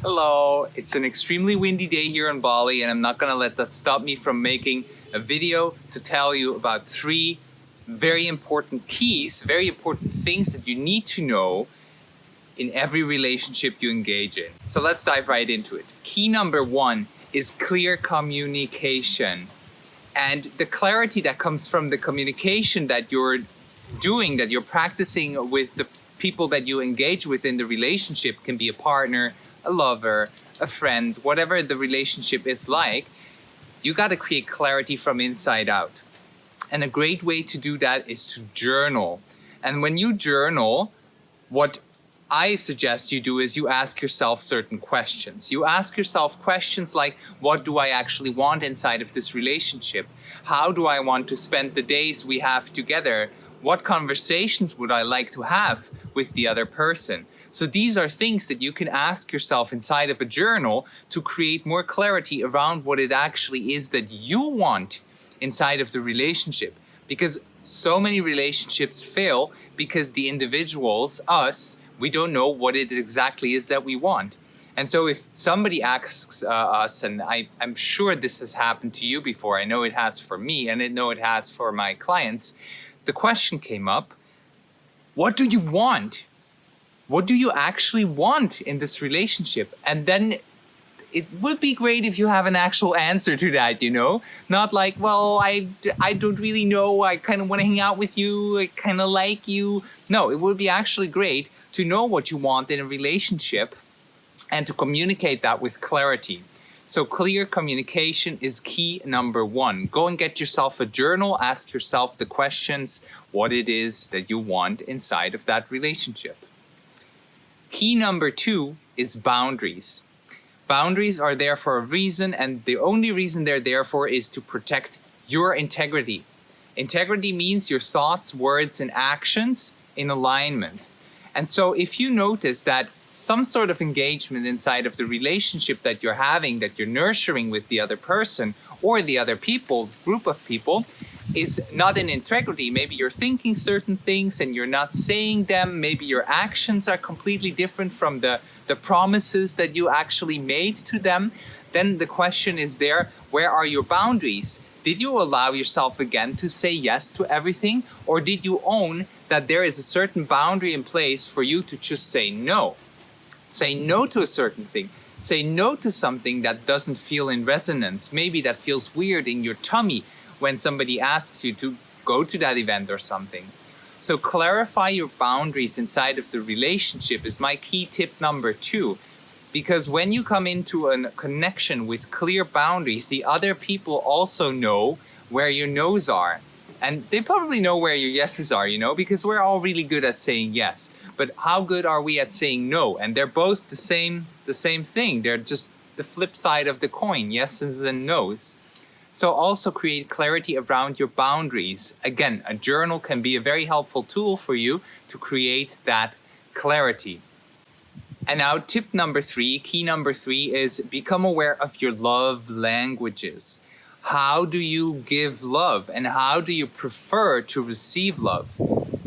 Hello, it's an extremely windy day here in Bali, and I'm not gonna let that stop me from making a video to tell you about 3 very important keys, very important things that you need to know in every relationship you engage in. So let's dive right into it. Key number 1 is clear communication. And the clarity that comes from the communication that you're doing, that you're practicing with the people that you engage with in the relationship, can be a partner, a lover, a friend, whatever the relationship is like, you got to create clarity from inside out. And a great way to do that is to journal. And when you journal, what I suggest you do is you ask yourself certain questions. You ask yourself questions like, what do I actually want inside of this relationship? How do I want to spend the days we have together? What conversations would I like to have with the other person? So these are things that you can ask yourself inside of a journal to create more clarity around what it actually is that you want inside of the relationship. Because so many relationships fail because the individuals, us, we don't know what it exactly is that we want. And so if somebody asks us, and I'm sure this has happened to you before, I know it has for me, and I know it has for my clients, the question came up, what do you want? What do you actually want in this relationship? And then it would be great if you have an actual answer to that, you know? Not like, well, I don't really know, I kind of want to hang out with you, I kind of like you. No, it would be actually great to know what you want in a relationship and to communicate that with clarity. So clear communication is key number 1. Go and get yourself a journal, ask yourself the questions, what it is that you want inside of that relationship. Key number 2 is boundaries. Boundaries are there for a reason, and the only reason they're there for is to protect your integrity. Integrity means your thoughts, words, and actions in alignment. And so if you notice that some sort of engagement inside of the relationship that you're having, that you're nurturing with the other person or the other people, group of people, is not in integrity, maybe you're thinking certain things and you're not saying them, maybe your actions are completely different from the promises that you actually made to them, then the question is there, where are your boundaries? Did you allow yourself again to say yes to everything, or did you own that there is a certain boundary in place for you to just say no? Say no to a certain thing. Say no to something that doesn't feel in resonance, maybe that feels weird in your tummy when somebody asks you to go to that event or something. So clarify your boundaries inside of the relationship is my key tip number 2. Because when you come into a connection with clear boundaries, the other people also know where your no's are. And they probably know where your yeses are, you know, because we're all really good at saying yes. But how good are we at saying no? And they're both the same thing. They're just the flip side of the coin, yeses and no's. So also create clarity around your boundaries. Again, a journal can be a very helpful tool for you to create that clarity. And now tip number 3, key number 3 is become aware of your love languages. How do you give love and how do you prefer to receive love?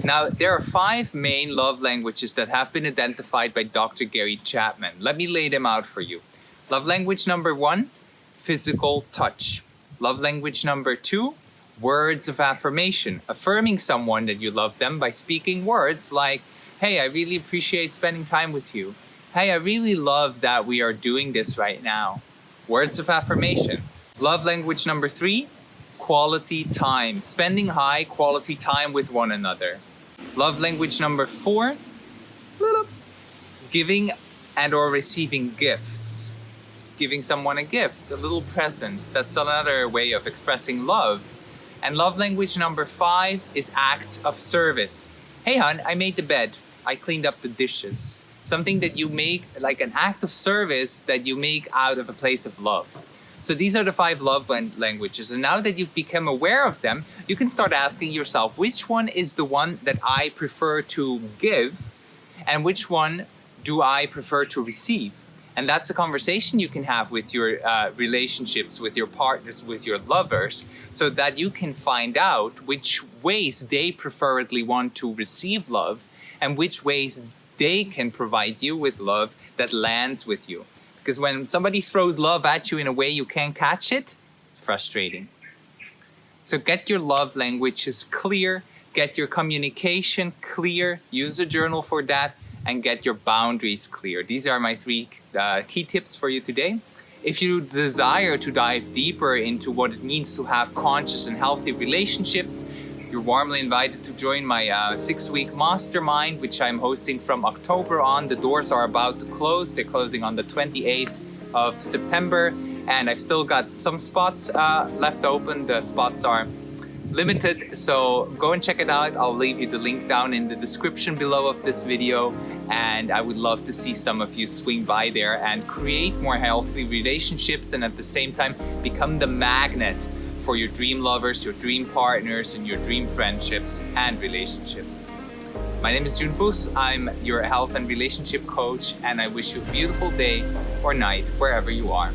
Now, there are 5 main love languages that have been identified by Dr. Gary Chapman. Let me lay them out for you. Love language number 1, physical touch. Love language number 2, words of affirmation. Affirming someone that you love them by speaking words like, hey, I really appreciate spending time with you. Hey, I really love that we are doing this right now. Words of affirmation. Love language number 3, quality time. Spending high quality time with one another. Love language number 4, giving and or receiving gifts. Giving someone a gift, a little present. That's another way of expressing love. And love language number 5 is acts of service. Hey hon, I made the bed. I cleaned up the dishes. Something that you make, like an act of service that you make out of a place of love. So these are the 5 love languages. And now that you've become aware of them, you can start asking yourself, which one is the one that I prefer to give? And which one do I prefer to receive? And that's a conversation you can have with your relationships, with your partners, with your lovers, so that you can find out which ways they preferably want to receive love and which ways they can provide you with love that lands with you. Because when somebody throws love at you in a way you can't catch it, it's frustrating. So get your love languages clear, get your communication clear, use a journal for that, and get your boundaries clear. These are my 3 key tips for you today. If you desire to dive deeper into what it means to have conscious and healthy relationships, you're warmly invited to join my 6-week mastermind, which I'm hosting from October on. The doors are about to close. They're closing on the 28th of September, and I've still got some spots left open. The spots are limited, so go and check it out. I'll leave you the link down in the description below of this video, and I would love to see some of you swing by there and create more healthy relationships, and at the same time become the magnet for your dream lovers, your dream partners, and your dream friendships and relationships. My name is Fuchs. I'm your health and relationship coach, and I wish you a beautiful day or night wherever you are.